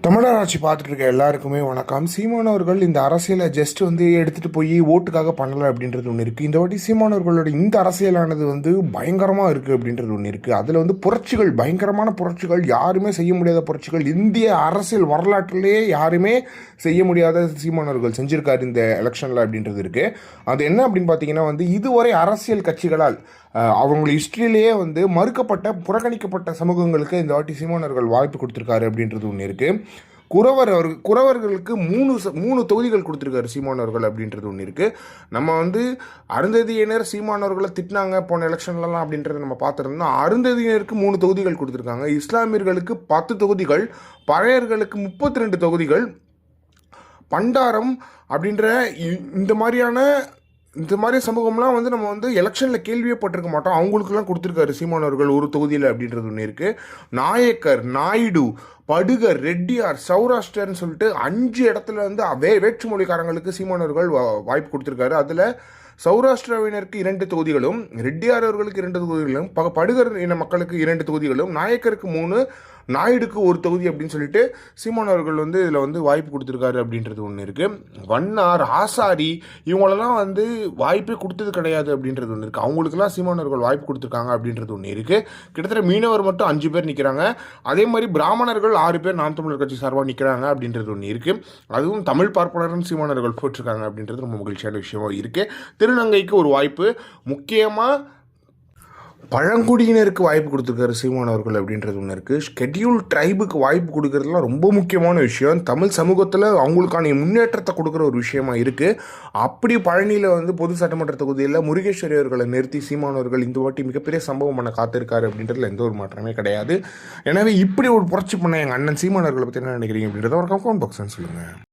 தமிழர் ஆட்சி பார்த்துட்டு இருக்க எல்லாருக்குமே வணக்கம். சீமானவர்கள் இந்த அரசியலை ஜஸ்ட் எடுத்துகிட்டு போய் ஓட்டுக்காக பண்ணலை அப்படின்றது ஒன்று இருக்குது. இந்த வாட்டி சீமானவர்களோட இந்த அரசியலானது பயங்கரமாக இருக்குது அப்படின்றது ஒன்று இருக்குது. அதில் புரட்சிகள், பயங்கரமான புரட்சிகள், யாருமே செய்ய முடியாத புரட்சிகள், இந்திய அரசியல் வரலாற்றிலேயே யாருமே செய்ய முடியாத சீமானவர்கள் செஞ்சுருக்காரு இந்த எலெக்ஷனில் அப்படின்றது இருக்குது. அது என்ன அப்படின்னு பார்த்தீங்கன்னா இதுவரை அரசியல் கட்சிகளால் அவங்க ஹிஸ்ட்ரியிலேயே மறுக்கப்பட்ட, புறக்கணிக்கப்பட்ட சமூகங்களுக்கு இந்த வாட்டி சீமானவர்கள் வாய்ப்பு கொடுத்துருக்காரு அப்படின்றது ஒன்று இருக்குது. குறவர்களுக்கு மூணு தொகுதிகள் கொடுத்துருக்காரு சீமானவர்கள் அப்படின்றது ஒன்று இருக்குது. நம்ம அருந்ததியினர் சீமானவர்களை திட்டினாங்க போன எலெக்ஷன்லாம் அப்படின்றத நம்ம பார்த்துருந்தோம். அருந்ததியினருக்கு 3 தொகுதிகள் கொடுத்துருக்காங்க. இஸ்லாமியர்களுக்கு 10 தொகுதிகள், பழையர்களுக்கு 32 தொகுதிகள், பண்டாரம் அப்படின்ற இந்த மாதிரி சமூகம்லாம் நம்ம எலெக்ஷனில் கேள்வியே பட்டிருக்க மாட்டோம். அவங்களுக்குலாம் கொடுத்துருக்காரு சீமானவர்கள் ஒரு தொகுதியில் அப்படின்றது ஒன்று இருக்குது. நாயக்கர், நாயுடு, படுகர், ரெட்டியார், சௌராஷ்டிரன்னு சொல்லிட்டு 5 இடத்துல வேற்றுமொழிக்காரங்களுக்கு சீமானவர்கள் வாய்ப்பு கொடுத்துருக்காரு. அதில் சௌராஷ்டிராவினருக்கு 2 தொகுதிகளும், ரெட்டியார் அவர்களுக்கு 2 தொகுதிகளும், படுகர் இன மக்களுக்கு 2 தொகுதிகளும், நாயக்கருக்கு 3, நாயுடுக்கு 1 தொகுதி அப்படின்னு சொல்லிட்டு சீமானவர்கள் இதில் வாய்ப்பு கொடுத்துருக்காரு அப்படின்றது ஒன்று இருக்குது. வண்ணார், ஆசாரி இவங்களெல்லாம் வாய்ப்பே கொடுத்தது கிடையாது அப்படின்றது ஒன்று இருக்குது. அவங்களுக்குலாம் சீமானவர்கள் வாய்ப்பு கொடுத்துருக்காங்க அப்படின்றது ஒன்று இருக்குது. கிட்டத்தட்ட மீனவர் மட்டும் 5 பேர் நிற்கிறாங்க. அதே மாதிரி பிராமணர்கள் 6 பேர் நாம் தமிழர் கட்சி சார்பாக நிற்கிறாங்க அப்படின்றது ஒன்று இருக்குது. அதுவும் தமிழ் பார்ப்பனரும் சீமானவர்கள் போட்டிருக்காங்க அப்படின்றது ரொம்ப மகிழ்ச்சியான விஷயமாக இருக்குது. திருநங்கைக்கு ஒரு வாய்ப்பு, முக்கியமாக பழங்குடியினருக்கு வாய்ப்பு கொடுத்துருக்காரு சீமானவர்கள் அப்படின்றது ஒன்று இருக்குது. ஷெட்யூல் ட்ரைபுக்கு வாய்ப்பு கொடுக்கறதுலாம் ரொம்ப முக்கியமான விஷயம். தமிழ் சமூகத்தில் அவங்களுக்கான முன்னேற்றத்தை கொடுக்குற ஒரு விஷயமா இருக்குது. அப்படி பழனியில் பொது சட்டமன்ற தொகுதியில் முருகேஸ்வரி அவர்களை நிறுத்தி சீமானவர்கள் இந்த வாட்டி மிகப்பெரிய சம்பவம் பண்ண காத்திருக்காரு அப்படின்றதுல எந்த ஒரு மாற்றமே கிடையாது. எனவே இப்படி ஒரு புரட்சி பண்ண எங்கள் அண்ணன் சீமானவர்களை பற்றி என்ன நினைக்கிறீங்க அப்படின்றத ஒரு கமெண்ட் பாக்ஸ்ன்னு சொல்லுங்கள்.